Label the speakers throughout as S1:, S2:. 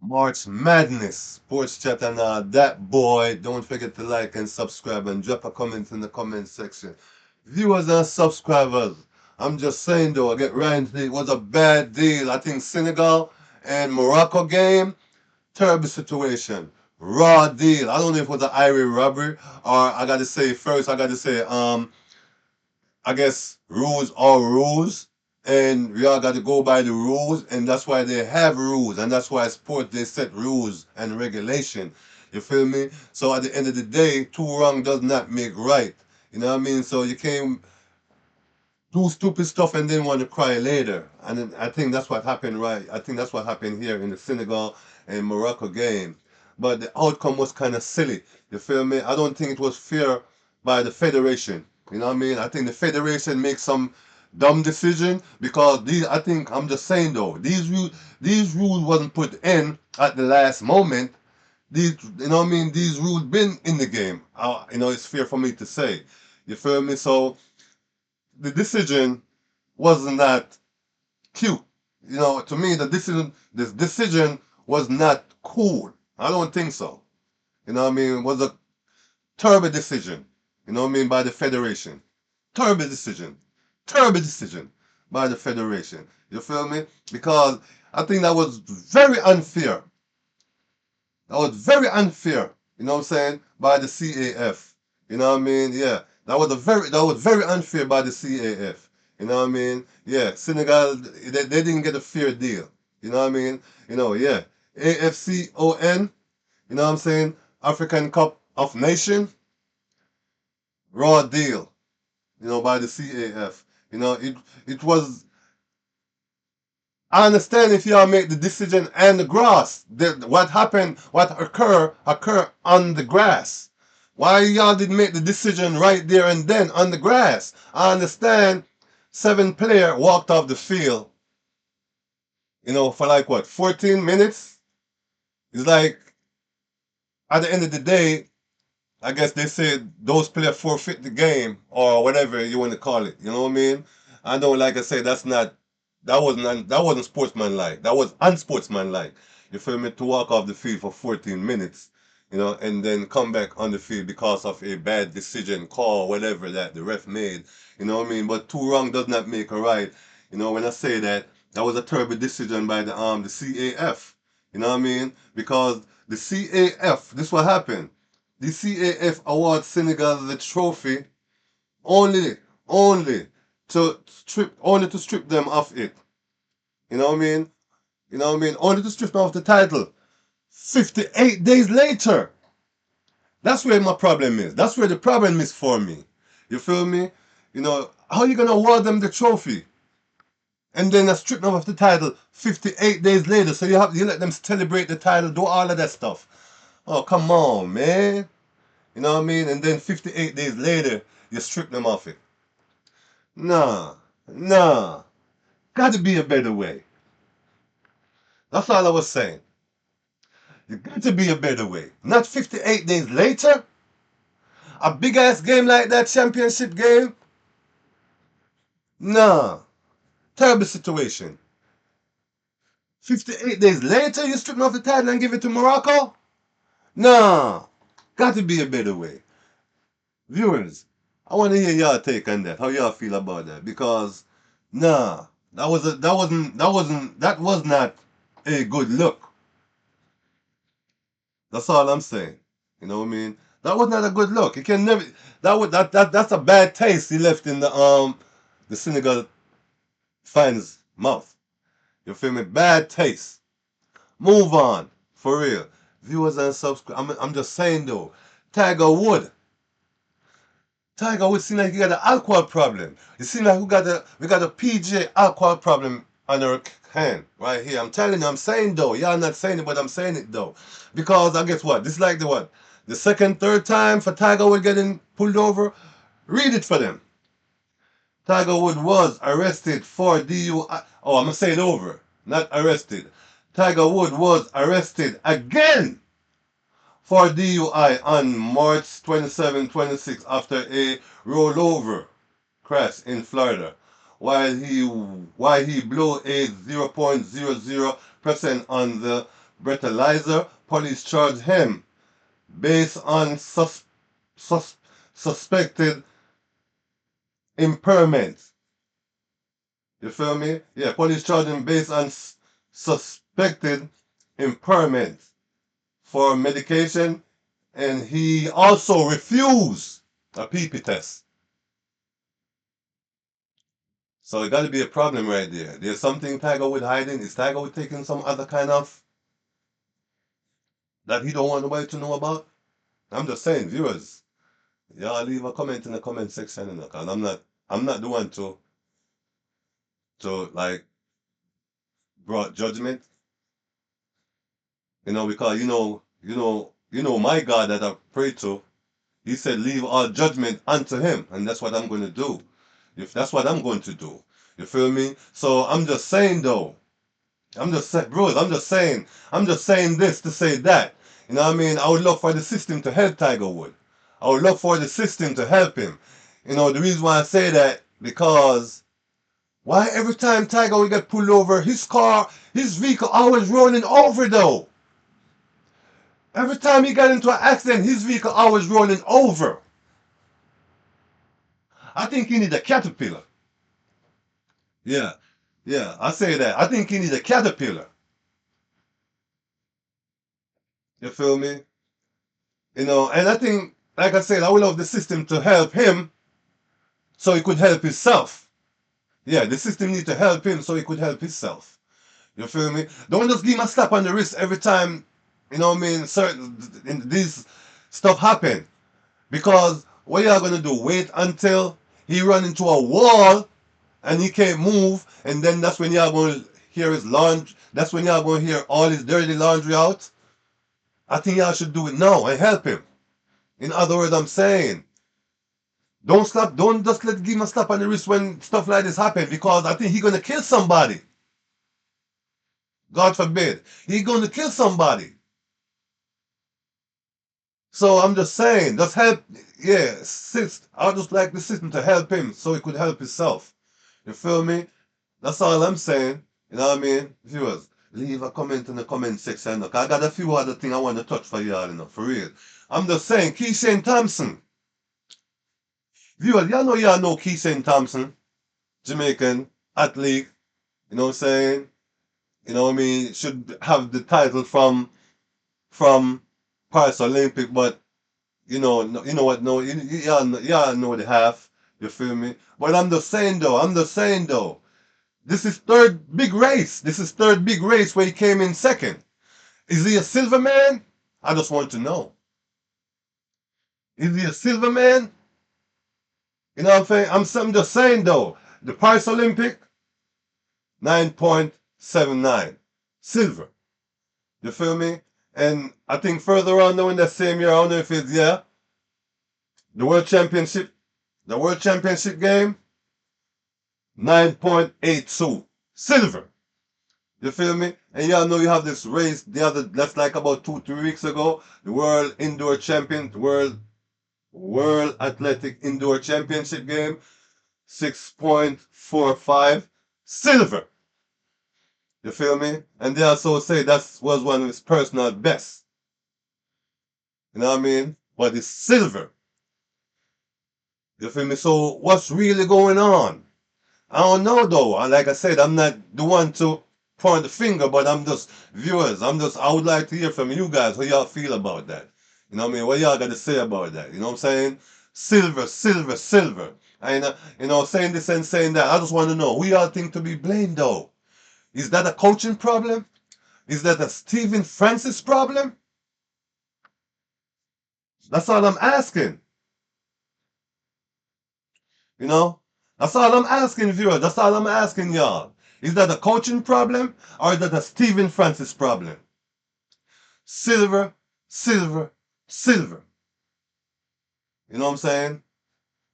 S1: March Madness, Sports Chat and all that boy. Don't forget to like and subscribe and drop a comment in the comment section. Viewers and subscribers, I'm just saying though, I get right into it. It was a bad deal. I think Senegal and Morocco game, terrible situation. Raw deal. I don't know if it was an Irish robbery or I gotta say first, I gotta say, I guess rules are rules, and we all got to go by the rules, and that's why they have rules, and that's why sport they set rules and regulation. You feel me? So at the end of the day, two wrong does not make right. You know what I mean? So you can't do stupid stuff and then want to cry later. And then I think that's what happened, right? I think that's what happened here in the Senegal and Morocco game. But the outcome was kind of silly. You feel me? I don't think it was fair by the federation. You know what I mean? I think the federation makes some dumb decision because these. I think I'm just saying though, these rules wasn't put in at the last moment. These, you know what I mean? These rules been in the game. It's fair for me to say. You feel me? So the decision wasn't that cute. To me, this decision was not cool. I don't think so. You know what I mean? It was a terrible decision. You know what I mean? By the federation. Terrible decision. Terrible decision by the federation. You feel me? Because I think that was very unfair. That was very unfair. You know what I'm saying? By the CAF. You know what I mean? Yeah. That was very unfair by the CAF. You know what I mean? Yeah. Senegal they didn't get a fair deal. You know what I mean? Yeah. AFCON, you know what I'm saying? African Cup of Nation, raw deal, by the CAF. It was. I understand if y'all make the decision and the grass. What happened, what occur on the grass. Why y'all didn't make the decision right there and then on the grass? I understand 7 player walked off the field, for like what, 14 minutes? It's like at the end of the day, I guess they said those players forfeit the game or whatever you want to call it. You know what I mean? I know, like I said, that wasn't sportsmanlike. That was unsportsmanlike. You feel me? To walk off the field for 14 minutes, and then come back on the field because of a bad decision call, whatever that the ref made. You know what I mean? But two wrong does not make a right. When I say that, that was a terrible decision by the CAF. You know what I mean? Because the CAF, this what happened. The CAF awards Senegal the trophy only, only only to strip them of it. You know what I mean? You know what I mean? Only to strip them of the title. 58 days later. That's where my problem is. That's where the problem is for me. You feel me? How you gonna award them the trophy and then strip them of the title 58 days later? So you let them celebrate the title, do all of that stuff. Oh, come on, man. You know what I mean? And then 58 days later, you strip them off it. Nah, nah. Got to be a better way. That's all I was saying. You got to be a better way. Not 58 days later. A big ass game like that, championship game. Nah. Terrible situation. 58 days later, you strip them off the title and give it to Morocco? Nah. Got to be a better way. Viewers, I want to hear y'all take on that. How y'all feel about that? Because nah, that was not a good look. That's all I'm saying. You know what I mean? That was not a good look. You can never. That's a bad taste he left in the Senegal fans' mouth. You feel me? Bad taste. Move on for real. Viewers and subscribe. I'm just saying though. Tiger Wood. Tiger Woods seem like he got an alcohol problem. It seems like we got a PJ alcohol problem on our hand right here. I'm telling you, I'm saying though. Y'all not saying it, but I'm saying it though. Because I guess what? This is like the what? The second, third time for Tiger Woods getting pulled over. Read it for them. Tiger Woods was arrested for DUI. Oh, I'm gonna say it over. Not arrested. Tiger Woods was arrested again for DUI on March 27, 26 after a rollover crash in Florida while he blew a 0.00% on the breathalyzer. Police charge him based on sus- suspected impairment. You feel me? Yeah, police charge him based on suspected impairment for medication, and he also refused a PP test. So it got to be a problem right there. There's something Tiger Wood hiding. Is Tiger Wood taking some other kind of that he don't want nobody to know about? I'm just saying, viewers, y'all leave a comment in the comment section, you know, cause I'm not the one to like brought judgment, you know, because my God that I pray to. He said, leave all judgment unto him, and that's what I'm going to do. If that's what I'm going to do, you feel me? So I'm just saying though. I'm just saying, bros, I'm just saying this to say that. You know what I mean? I would love for the system to help Tiger Wood. I would love for the system to help him. You know, the reason why I say that, because why every time Tiger Wood get pulled over, his vehicle always rolling over though. Every time he got into an accident, his vehicle always rolling over. I think he need a caterpillar. Yeah, yeah, I say that. I think he need a caterpillar. You feel me? You know, and I think, like I said, I would love the system to help him so he could help himself. Yeah, the system need to help him so he could help himself. You feel me? Don't just give him a slap on the wrist every time, you know what I mean, certain these stuff happen. Because what y'all gonna do? Wait until he run into a wall and he can't move, and then that's when y'all gonna hear his laundry. That's when y'all gonna hear all his dirty laundry out. I think y'all should do it now and help him. In other words, I'm saying, don't just give him a slap on the wrist when stuff like this happen, because I think he's gonna kill somebody. God forbid. He's gonna kill somebody. So I'm just saying, just help, yeah, I would just like the system to help him so he could help himself. You feel me? That's all I'm saying. You know what I mean? Viewers, leave a comment in the comment section. Look, I got a few other things I want to touch for y'all, you know, for real. I'm just saying, KISHANE Thompson. Viewers, y'all know KISHANE Thompson, Jamaican athlete, you know what I'm saying? You know what I mean? Should have the title from Paris Olympic, but you know what? No, y'all know the half. You feel me? But I'm just saying though. This is third big race. This is third big race where he came in second. Is he a silver man? I just want to know. Is he a silver man? You know what I'm saying? I'm just saying though. The Paris Olympic, 9.79. Silver. You feel me? And I think further on though in that same year, I don't know if it's the World Championship, the World Championship game, 9.82. Silver. You feel me? And y'all know you have this race, that's like about 2, 3 weeks ago, the World Indoor Champion, World Athletic Indoor Championship game, 6.45 silver. You feel me? And they also say that was one of his personal best. You know what I mean? But it's silver. You feel me? So what's really going on? I don't know though. And like I said, I'm not the one to point the finger, but I'm just viewers. I would like to hear from you guys how y'all feel about that. You know what I mean? What y'all got to say about that? You know what I'm saying? Silver, silver, silver. And, saying this and saying that. I just want to know who y'all think to be blamed though. Is that a coaching problem? Is that a Stephen Francis problem? That's all I'm asking. You know? That's all I'm asking, viewers. That's all I'm asking y'all. Is that a coaching problem or is that a Stephen Francis problem? Silver, silver, silver. You know what I'm saying?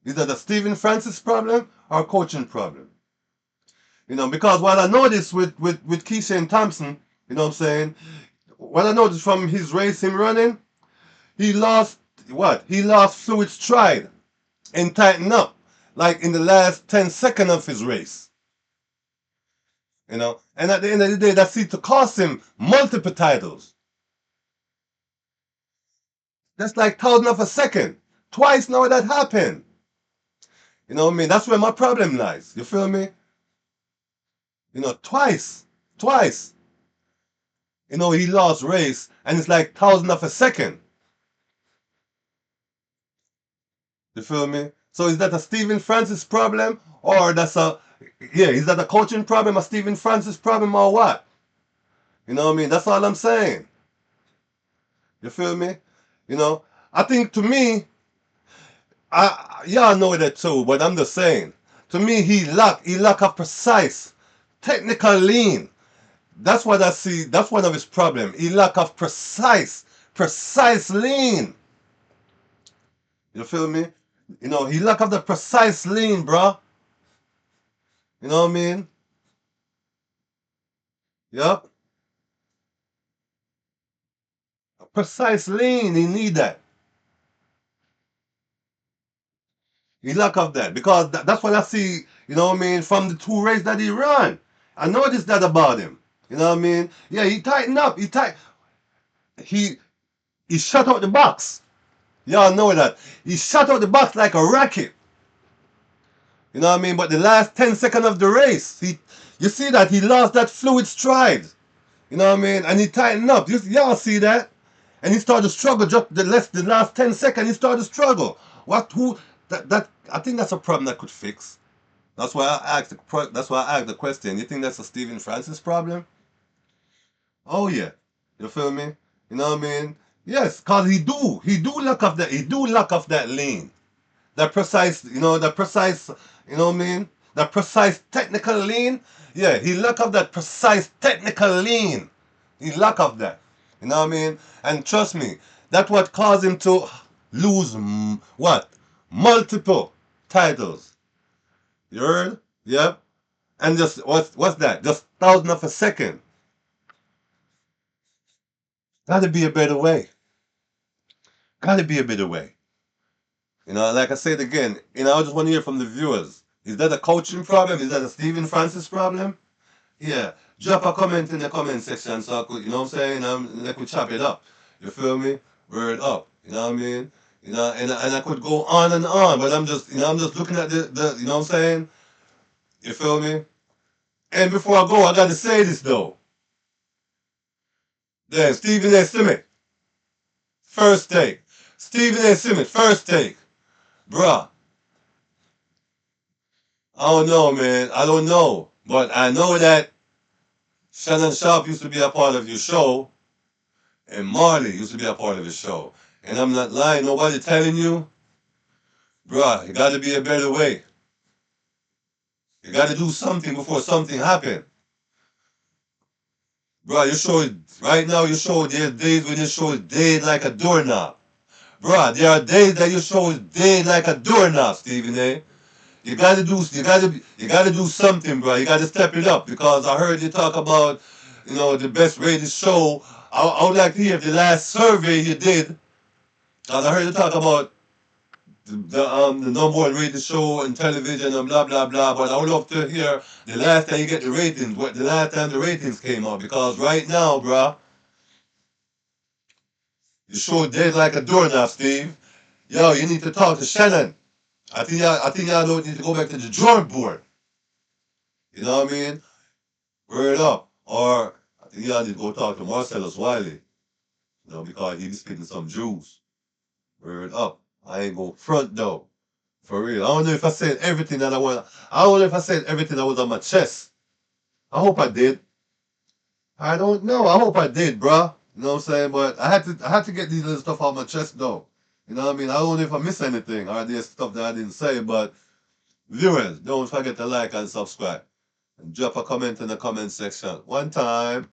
S1: Is that a Stephen Francis problem or a coaching problem? You know, because what I noticed with KISHANE Thompson, you know what I'm saying? What I noticed from his race, him running, he lost what? He lost fluid stride and tighten up, like in the last 10 seconds of his race. You know, and at the end of the day, that seemed to cost him multiple titles. That's like thousand of a second. Twice now that happened. You know what I mean? That's where my problem lies. You feel me? You know, twice. Twice. You know, he lost race and it's like thousand of a second. You feel me? So is that a Stephen Francis problem? Or that's a yeah, is that a coaching problem, a Stephen Francis problem or what? You know what I mean? That's all I'm saying. You feel me? You know, I think to me, y'all know that too, but I'm just saying. To me, he lack a precise technical lean. That's what I see. That's one of his problems. He lack of precise lean. You feel me? You know, he lack of the precise lean, bruh. You know what I mean? Yup. Precise lean. He need that. He lack of that because that's what I see. You know what I mean? From the two races that he run, I noticed that about him. You know what I mean? Yeah, he tightened up. He he shut out the box. Y'all know that. He shut out the box like a rocket. You know what I mean? But the last 10 seconds of the race, you see that he lost that fluid stride. You know what I mean? And he tightened up. Y'all see that? And he started to struggle just the last 10 seconds. He started to struggle. That I think that's a problem that could fix. That's why I asked the question. You think that's a Stephen Francis problem? Oh yeah. You feel me? You know what I mean? Yes, cause he do lack of that lean. That precise, you know what I mean? That precise technical lean. Yeah, he lack of that precise technical lean. He lack of that. You know what I mean? And trust me, that's what caused him to lose what? Multiple titles. You heard? Yep. And just what's that? Just thousand of a second. Gotta be a better way. Gotta be a better way. You know, like I said again, I just want to hear from the viewers. Is that a coaching problem? Is that a Stephen Francis problem? Yeah. Drop a comment in the comment section so I could, you know what I'm saying? Like we chop it up. You feel me? Word up. You know what I mean? And I could go on and on, but I'm just looking at the you know what I'm saying? You feel me? And before I go, I gotta say this though. Then Stephen A. Smith, first take. Stephen A. Smith, first take. Bruh, I don't know, man. I don't know. But I know that Shannon Sharp used to be a part of your show, and Marley used to be a part of your show. And I'm not lying. Nobody telling you, bruh, you got to be a better way. You got to do something before something happen. Bruh, your show, right now, your show, there's days when your show is dead like a doorknob. Bruh, there are days that your show is dead like a doorknob, Stephen A. You gotta do something, bro. You gotta step it up because I heard you talk about, the best rated show. I would like to hear the last survey you did, because I heard you talk about the number one rated show in television and blah blah blah. But I would love to hear the last time you get the ratings, what the last time the ratings came out, because right now, bro, your show dead like a doorknob, Steve. Yo, you need to talk to Shannon. I think y'all don't need to go back to the drawing board. You know what I mean? Word up. Or I think y'all need to go talk to Marcellus Wiley, because he be spitting some juice. Word up. I ain't go front though. For real. I don't know if I said everything that I want. I don't know if I said everything that was on my chest. I hope I did. I don't know. I hope I did, bruh. You know what I'm saying? But I had to get these little stuff off my chest though. You know what I mean? I don't know if I missed anything or there's stuff that I didn't say, but viewers, don't forget to like and subscribe. And drop a comment in the comment section. One time.